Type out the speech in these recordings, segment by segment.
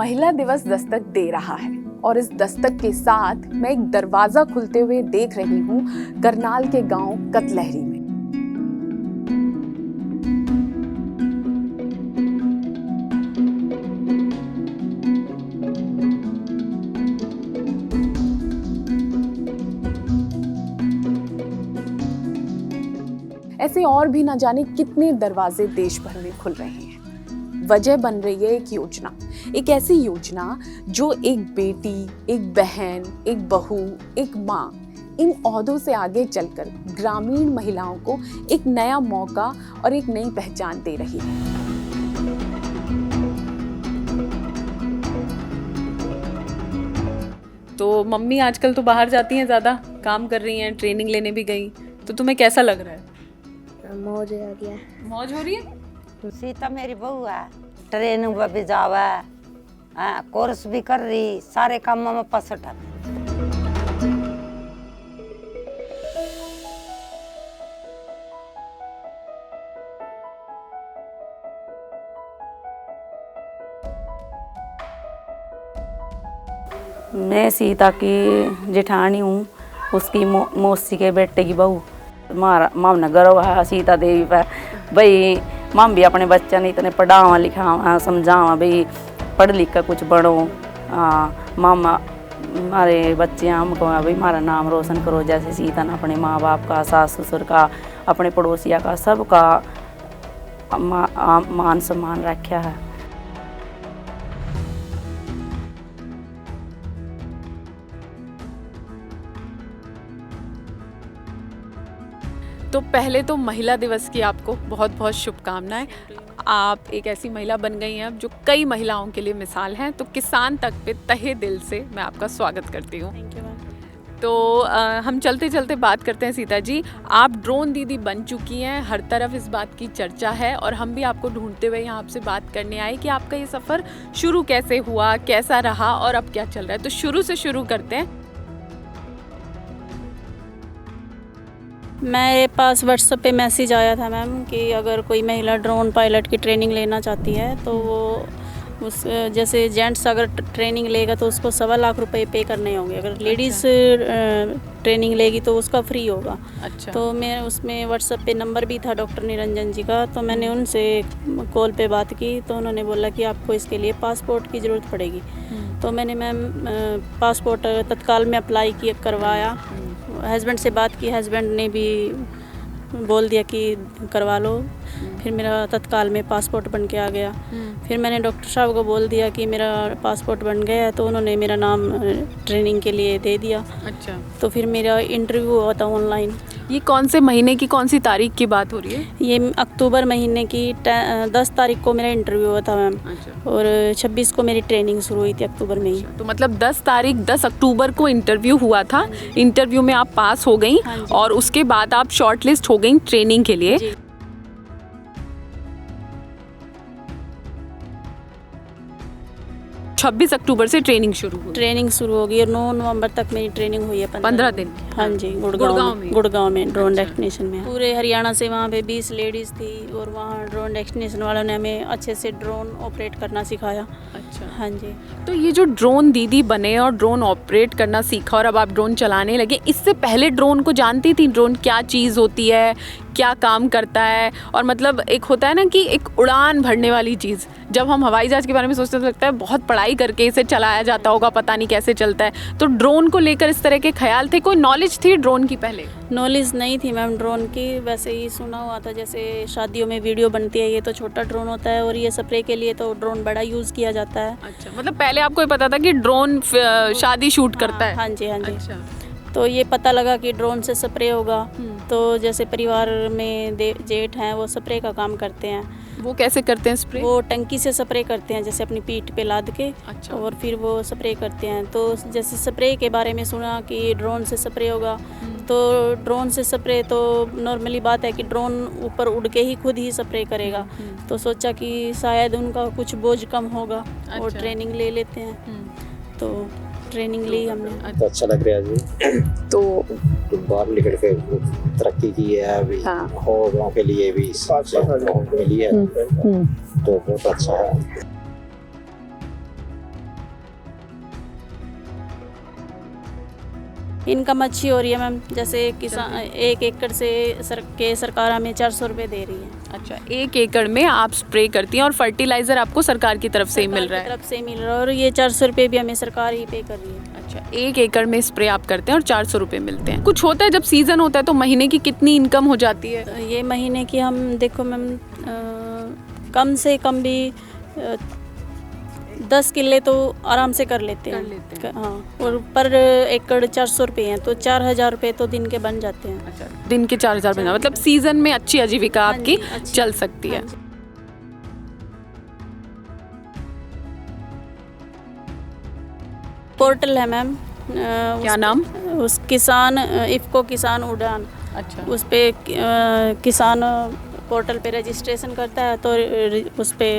महिला दिवस दस्तक दे रहा है और इस दस्तक के साथ मैं एक दरवाजा खुलते हुए देख रही हूँ करनाल के गांव कतलहरी में। ऐसे और भी ना जाने कितने दरवाजे देश भर में खुल रहे हैं। वजह बन रही है एक योजना, एक ऐसी योजना जो एक बेटी, एक बहन, एक बहू, एक माँ, इन ओहदों से आगे चलकर ग्रामीण महिलाओं को एक नया मौका और एक नई पहचान दे रही है। तो मम्मी आजकल तो बाहर जाती हैं, ज़्यादा काम कर रही हैं, ट्रेनिंग लेने भी गई, तो तुम्हें कैसा लग रहा है? मौज हो रही है। मौज हो रही है? सीता मेरी बहू है, ट्रेनिंग में भी जावा है, कोर्स भी कर रही, सारे कामों में पसट है। मैं सीता की जेठानी हूँ, उसकी मौसी के बेटे की बहू। मामना गर्व है सीता देवी पर भाई, माम भी अपने बच्चा ने इतने पढ़ावा लिखावा समझावा भाई पढ़ लिख कर कुछ बढ़ो। मामा हमारे बच्चे हमको भाई हमारा नाम रोशन करो, जैसे सीता ने अपने माँ बाप का, सास ससुर का, अपने पड़ोसिया का, सबका मान सम्मान रखा है। तो पहले तो महिला दिवस की आपको बहुत बहुत शुभकामनाएं। आप एक ऐसी महिला बन गई हैं अब जो कई महिलाओं के लिए मिसाल हैं। तो किसान तक पे तहे दिल से मैं आपका स्वागत करती हूँ। तो हम चलते चलते बात करते हैं सीता जी, आप ड्रोन दीदी बन चुकी हैं, हर तरफ इस बात की चर्चा है और हम भी आपको ढूंढते हुए यहाँ आपसे बात करने आए कि आपका ये सफ़र शुरू कैसे हुआ, कैसा रहा और अब क्या चल रहा है। तो शुरू से शुरू करते हैं। मेरे पास व्हाट्सएप पे मैसेज आया था मैम कि अगर कोई महिला ड्रोन पायलट की ट्रेनिंग लेना चाहती है तो वो उस जैसे जेंट्स अगर ट्रेनिंग लेगा तो उसको 1.25 लाख रुपए पे करने होंगे, अगर लेडीज़ ट्रेनिंग लेगी तो उसका फ्री होगा। अच्छा। तो मैं उसमें व्हाट्सएप पे नंबर भी था डॉक्टर निरंजन जी का, तो मैंने उनसे कॉल पे बात की तो उन्होंने बोला कि आपको इसके लिए पासपोर्ट की ज़रूरत पड़ेगी। तो मैंने मैम पासपोर्ट तत्काल में अप्लाई करवाया, हस्बैंड से बात की, हस्बैंड ने भी बोल दिया कि करवा लो। फिर मेरा तत्काल में पासपोर्ट बन के आ गया। फिर मैंने डॉक्टर साहब को बोल दिया कि मेरा पासपोर्ट बन गया है, तो उन्होंने मेरा नाम ट्रेनिंग के लिए दे दिया। अच्छा। तो फिर मेरा इंटरव्यू हुआ था ऑनलाइन। ये कौन से महीने की कौन सी तारीख की बात हो रही है? ये अक्टूबर महीने की 10 तारीख को मेरा इंटरव्यू हुआ था मैम। अच्छा। और 26 को मेरी ट्रेनिंग शुरू हुई थी अक्टूबर में ही। तो मतलब 10 अक्टूबर को इंटरव्यू हुआ था। इंटरव्यू में आप पास हो गई और उसके बाद आप शॉर्ट लिस्ट हो गई ट्रेनिंग के लिए। 26 अक्टूबर से ट्रेनिंग शुरू हो गई और 9 नवंबर तक मेरी ट्रेनिंग हुई है 15 दिन। हाँ जी, गुड़गांव में ड्रोन डेस्टिनेशन में। पूरे हरियाणा से वहाँ पे 20 लेडीज़ थी और वहाँ ड्रोन डेस्टिनेशन वालों ने हमें अच्छे से ड्रोन ऑपरेट करना सिखाया। अच्छा। हाँ जी। तो ये जो ड्रोन दीदी बने और ड्रोन ऑपरेट करना सीखा और अब आप ड्रोन चलाने लगे, इससे पहले ड्रोन को जानती थी? ड्रोन क्या चीज़ होती है, क्या काम करता है? और मतलब एक होता है ना कि एक उड़ान भरने वाली चीज़, जब हम हवाई जहाज़ के बारे में सोचते तो लगता है बहुत पढ़ाई करके इसे चलाया जाता होगा, पता नहीं कैसे चलता है। तो ड्रोन को लेकर इस तरह के ख्याल थे? कोई नॉलेज थी ड्रोन की पहले? नॉलेज नहीं थी मैम ड्रोन की, वैसे ही सुना हुआ था, जैसे शादियों में वीडियो बनती है, ये तो छोटा ड्रोन होता है और ये स्प्रे के लिए तो ड्रोन बड़ा यूज़ किया जाता है। अच्छा, मतलब पहले आपको पता था कि ड्रोन शादी शूट करता है? हाँ जी, हाँ जी। अच्छा। तो ये पता लगा कि ड्रोन से स्प्रे होगा। तो जैसे परिवार में जेठ हैं वो स्प्रे का काम करते हैं। वो कैसे करते हैं स्प्रे? वो टंकी से स्प्रे करते हैं, जैसे अपनी पीठ पे लाद के। अच्छा। और फिर वो स्प्रे करते हैं। तो जैसे स्प्रे के बारे में सुना कि ड्रोन से स्प्रे होगा, तो ड्रोन से स्प्रे तो नॉर्मली बात है कि ड्रोन ऊपर उड़ के ही खुद ही स्प्रे करेगा। तो सोचा कि शायद उनका कुछ बोझ कम होगा और ट्रेनिंग ले लेते हैं। तो ट्रेनिंग ली हमने। तो अच्छा लग रहा है जी। तो बाहर निकल के तरक्की की है अभी। हाँ। और गाँव के लिए भी मिली है, तो बहुत अच्छा है। इनकम अच्छी हो रही है मैम। जैसे किसान 1 एकड़ से सरकार हमें 400 रुपये दे रही है। अच्छा, 1 एकड़ में आप स्प्रे करती हैं और फर्टिलाइजर आपको सरकार की तरफ से ही मिल रहा है? तरफ से ही मिल रहा है, और ये 400 रुपये भी हमें सरकार ही पे कर रही है। अच्छा, 1 एकड़ में स्प्रे आप करते हैं और 400 रुपये मिलते हैं। कुछ होता है जब सीजन होता है तो महीने की कितनी इनकम हो जाती है? ये महीने की हम देखो मैम, कम से कम भी 10 किले तो आराम से कर लेते हैं। हाँ, और पर एकड़ 400 रुपये हैं तो 4000 रुपये तो दिन के बन जाते हैं। अच्छा, दिन के 4000 रुपये, मतलब सीजन में अच्छी आजीविका हाँ आपकी जी, अच्छी। चल सकती है। हाँ जी। पोर्टल है मैम, क्या नाम? उस किसान इफ़को किसान उड़ान, अच्छा, उस पे किसान पोर्टल पे रजिस्ट्रेशन करता है तो उस पे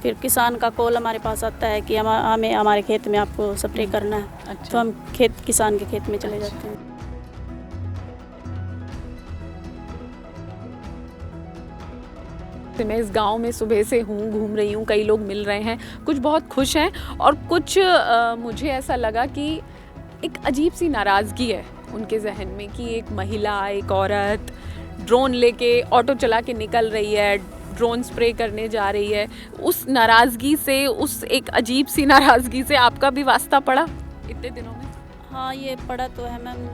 फिर किसान का कॉल हमारे पास आता है कि हमें हमारे खेत में आपको स्प्रे करना है। अच्छा। तो हम किसान के खेत में चले जाते हैं। मैं इस गांव में सुबह से हूँ, घूम रही हूँ, कई लोग मिल रहे हैं, कुछ बहुत खुश हैं और कुछ मुझे ऐसा लगा कि एक अजीब सी नाराज़गी है उनके जहन में कि एक महिला, एक औरत ड्रोन लेके ऑटो चला के निकल रही है, ड्रोन स्प्रे करने जा रही है। उस नाराज़गी से, उस एक अजीब सी नाराज़गी से आपका भी वास्ता पड़ा इतने दिनों में? हाँ, ये पड़ा तो है मैम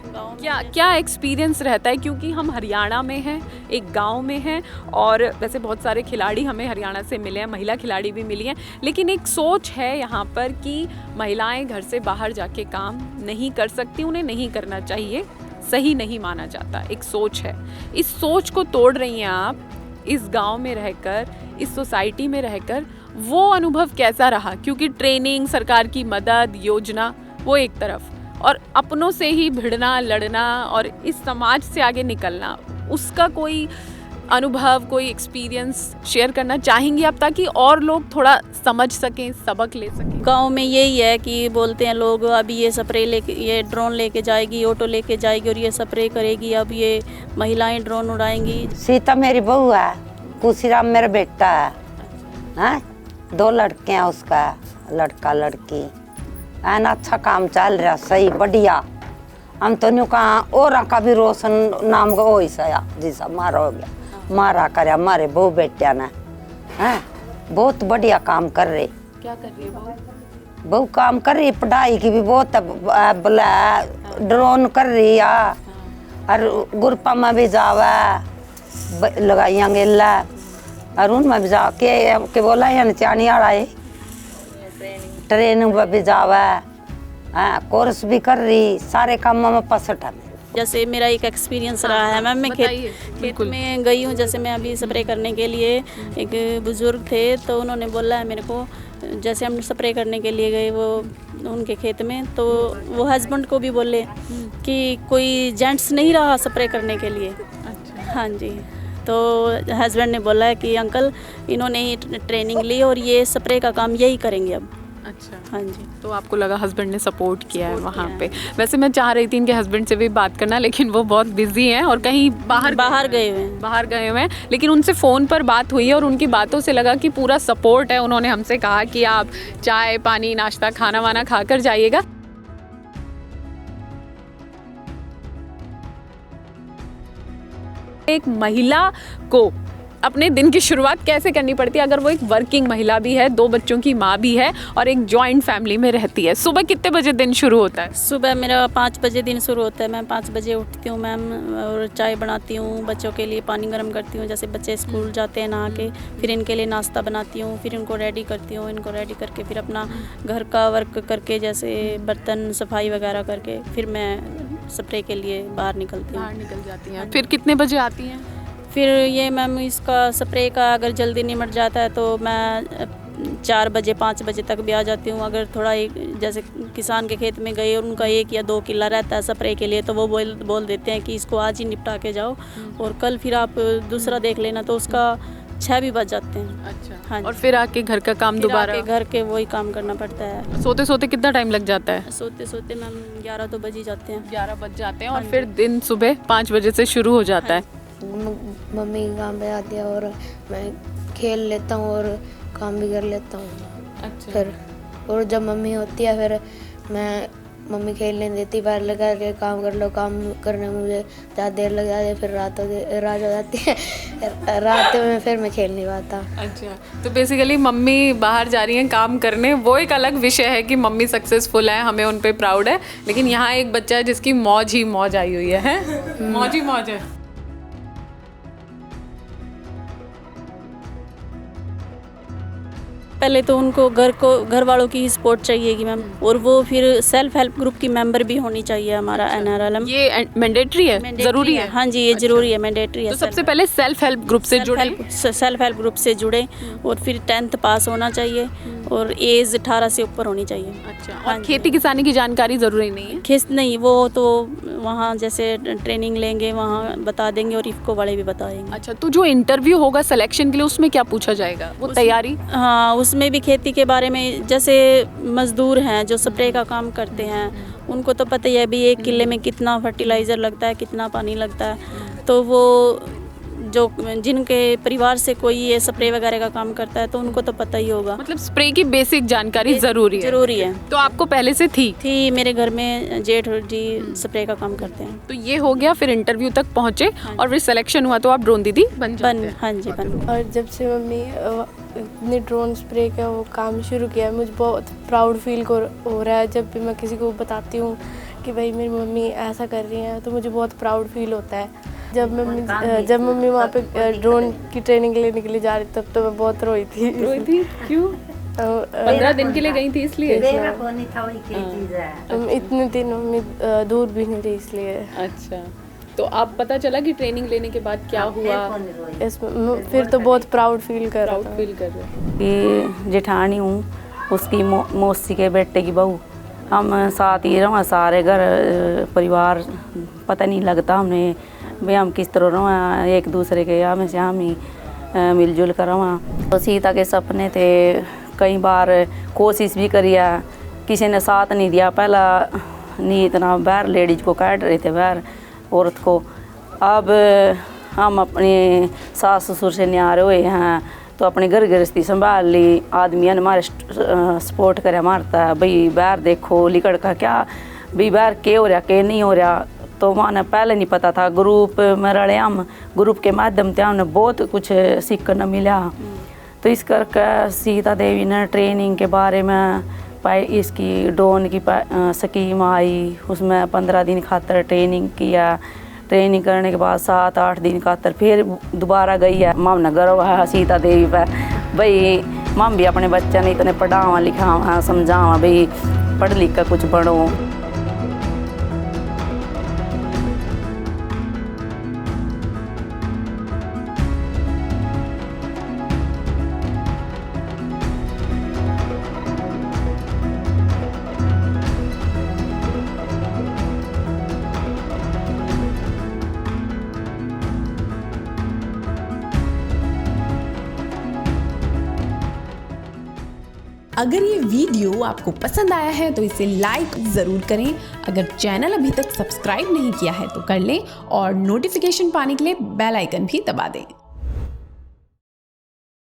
गाँव में। क्या एक्सपीरियंस रहता है, क्योंकि हम हरियाणा में हैं, एक गांव में हैं, और वैसे बहुत सारे खिलाड़ी हमें हरियाणा से मिले हैं, महिला खिलाड़ी भी मिली हैं, लेकिन एक सोच है यहाँ पर कि महिलाएं घर से बाहर जाके काम नहीं कर सकती, उन्हें नहीं करना चाहिए, सही नहीं माना जाता, एक सोच है। इस सोच को तोड़ रही हैं आप इस गांव में रहकर, इस सोसाइटी में रहकर। वो अनुभव कैसा रहा? क्योंकि ट्रेनिंग, सरकार की मदद, योजना वो एक तरफ, और अपनों से ही भिड़ना, लड़ना और इस समाज से आगे निकलना, उसका कोई अनुभव, कोई एक्सपीरियंस शेयर करना चाहेंगी आप, ताकि और लोग थोड़ा समझ सकें, सबक ले सकें? गांव में यही है कि बोलते हैं लोग अभी ये स्प्रे लेके, ये ड्रोन लेके जाएगी, ऑटो लेके जाएगी और ये स्प्रे करेगी, अब ये महिलाएं ड्रोन उड़ाएंगी। सीता मेरी बहू है, कुशीराम मेरा बेटा है, हैं? 2 लड़के हैं उसका, लड़का लड़की। एन अच्छा काम चल रहा, सही बढ़िया। हम तो न्यू कहा और का भी रोशन नाम का हो ही सया जिसा मारा हो गया, मारा करे हमारे बहू बेटिया ने, हैं? बहुत बढ़िया काम कर रहे। क्या कर रही है बहू? काम कर रही, पढ़ाई की भी बहुत बोला, ड्रोन कर रही है, और गुरपा में भी जावे, लगाइया गेला, और उनमें भी जा के बोला या चानी आड़ा है, ट्रेन में भी जावे, कोर्स भी कर रही, सारे काम में पसट है। जैसे मेरा एक एक्सपीरियंस रहा है मैम, मैं खेत में गई हूँ। जैसे मैं अभी स्प्रे करने के लिए, एक बुज़ुर्ग थे तो उन्होंने बोला है मेरे को, जैसे हम स्प्रे करने के लिए गए वो उनके खेत में, तो वो हस्बैंड को भी बोले कि कोई जेंट्स नहीं रहा स्प्रे करने के लिए। अच्छा। हाँ जी, तो हस्बैंड ने बोला है कि अंकल इन्होंने ही ट्रेनिंग ली और ये स्प्रे का काम यही करेंगे अब। अच्छा, हाँ जी। तो आपको लगा हस्बैंड ने सपोर्ट किया है वहाँ पे? वैसे मैं चाह रही थी इनके हस्बैंड से भी बात करना, लेकिन वो बहुत बिजी हैं और कहीं बाहर गए हुए हैं, लेकिन उनसे फ़ोन पर बात हुई है और उनकी बातों से लगा कि पूरा सपोर्ट है। उन्होंने हमसे कहा कि आप चाय पानी नाश्ता खाना वाना खाकर जाइएगा। एक महिला को अपने दिन की शुरुआत कैसे करनी पड़ती है, अगर वो एक वर्किंग महिला भी है, 2 बच्चों की माँ भी है और एक जॉइंट फैमिली में रहती है? सुबह कितने बजे दिन शुरू होता है? सुबह मेरा 5 बजे दिन शुरू होता है। मैं 5 बजे उठती हूँ मैम, और चाय बनाती हूँ, बच्चों के लिए पानी गर्म करती हूँ, जैसे बच्चे स्कूल जाते हैं नहा के, फिर इनके लिए नाश्ता बनाती हूँ, फिर इनको रेडी करती हूँ, इनको रेडी करके फिर अपना घर का वर्क करके, जैसे बर्तन सफाई वगैरह करके, फिर मैं स्प्रे के लिए बाहर निकलती हूँ। बाहर निकल जाती हैं, फिर कितने बजे आती हैं? फिर ये मैम इसका स्प्रे का अगर जल्दी निमट जाता है तो मैं 4 बजे 5 बजे तक भी आ जाती हूँ। अगर थोड़ा जैसे किसान के खेत में गए और उनका 1 या 2 किला रहता है स्प्रे के लिए, तो वो बोल देते हैं कि इसको आज ही निपटा के जाओ और कल फिर आप दूसरा देख लेना, तो उसका 6 भी बज जाते हैं। अच्छा, हाँ, और फिर आके घर का काम दोबारा? घर के वही काम करना पड़ता है। सोते सोते कितना टाइम लग जाता है? सोते सोते मैम 11 तो बज ही जाते हैं। 11 बज जाते हैं, और फिर दिन सुबह 5 बजे से शुरू हो जाता है। मम्मी काम पे आती है और मैं खेल लेता हूँ और काम भी कर लेता हूँ। अच्छा। फिर और जब मम्मी होती है फिर मैं मम्मी खेल नहीं देती, बाहर लगा के काम कर लो, काम करने में मुझे ज़्यादा देर लग जाती है, फिर रात हो जाती है, रात में फिर मैं खेल नहीं पाता। अच्छा, तो बेसिकली मम्मी बाहर जा रही हैं काम करने, वो एक अलग विषय है कि मम्मी सक्सेसफुल है, हमें उन पे प्राउड है, लेकिन यहाँ एक बच्चा है जिसकी मौज ही मौज आई हुई है, मौज ही मौज है। पहले तो उनको घर वालों की ही सपोर्ट चाहिएगी मैम, और वो फिर सेल्फ हेल्प ग्रुप की मेंबर भी होनी चाहिए हमारा NRLM। ये मैंडेटरी है, ज़रूरी है? हाँ जी, ये ज़रूरी है, मैंडेटरी है। तो सबसे पहले सेल्फ हेल्प ग्रुप से जुड़े, सेल्फ हेल्प ग्रुप से जुड़े, और फिर 10th पास होना चाहिए और एज 18 से ऊपर होनी चाहिए। अच्छा, और खेती किसानी की जानकारी ज़रूरी नहीं है? खेत नहीं, वो तो वहाँ जैसे ट्रेनिंग लेंगे वहाँ बता देंगे, और इफ़को वाले भी बताएंगे। अच्छा, तो जो इंटरव्यू होगा सिलेक्शन के लिए, उसमें क्या पूछा जाएगा, वो तैयारी? हाँ, उसमें भी खेती के बारे में, जैसे मज़दूर हैं जो स्प्रे का काम करते हैं, उनको तो पता ही है भी 1 किले में कितना फर्टिलाइज़र लगता है, कितना पानी लगता है, तो वो जो जिनके परिवार से कोई ये स्प्रे वगैरह का काम करता है तो उनको तो पता ही होगा। मतलब स्प्रे की बेसिक जानकारी ज़रूरी है? ज़रूरी है। तो आपको पहले से थी? मेरे घर में जेठ जी स्प्रे का काम करते हैं। तो ये हो गया, फिर इंटरव्यू तक पहुँचे और फिर सिलेक्शन हुआ तो आप ड्रोन दीदी बन जाते हैं? हाँ जी, बन। और जब से मम्मी ने ड्रोन स्प्रे का वो काम शुरू किया, मुझे बहुत प्राउड फील हो रहा है। जब भी मैं किसी को बताती हूँ कि भाई मेरी मम्मी ऐसा कर रही हैं, तो मुझे बहुत प्राउड फील होता है। जब मम्मी वहाँ पे ड्रोन की ट्रेनिंग लेने के लिए जा रही, तब तो मैं बहुत रोई थी। क्यों? 15 दिन के लिए गई थी इसलिए? इतने दिन मम्मी दूर भी नहीं रही इसलिए। अच्छा, तो आप पता चला कि ट्रेनिंग लेने के बाद क्या हुआ? इसमें फिर तो बहुत प्राउड फील कर रहे कि जेठानी हूँ, उसकी मौसी के बेटे की बहू, हम साथ ही रहा, सारे घर परिवार, पता नहीं लगता हमने भाई हम किस तरह रहा, एक दूसरे के हमेशा हम ही मिलजुल कर रहा। तो सीता के सपने थे, कई बार कोशिश भी करिया, किसी ने साथ नहीं दिया। पहला नहीं इतना बाहर लेडीज को काट रहे थे, बाहर औरत को। अब हम अपने सास ससुर से न्यारे हुए हैं, तो अपनी घर गृहस्थी संभाल ली, आदमी ने हमारे सपोर्ट करे मारता है भाई बाहर देखो लिकड़ का क्या, भाई बाहर के हो रहा के नहीं हो रहा। तो माने पहले नहीं पता था, ग्रुप में रले हम, ग्रुप के माध्यम से हमने बहुत कुछ सीखने मिला। तो इस करके सीता देवी ने ट्रेनिंग के बारे में इसकी ड्रोन की स्कीम आई, उसमें 15 दिन खातर ट्रेनिंग किया। ट्रेनिंग करने के बाद 7-8 दिन खातर फिर दोबारा गई है। माम ने गर्व है सीता देवी पर, भाई माम भी अपने बच्चे ने इतने पढ़ावा लिखावा समझावा, भाई पढ़ लिख कर कुछ बनो। अगर ये वीडियो आपको पसंद आया है तो इसे लाइक ज़रूर करें। अगर चैनल अभी तक सब्सक्राइब नहीं किया है तो कर लें और नोटिफिकेशन पाने के लिए बेल आइकन भी दबा दें।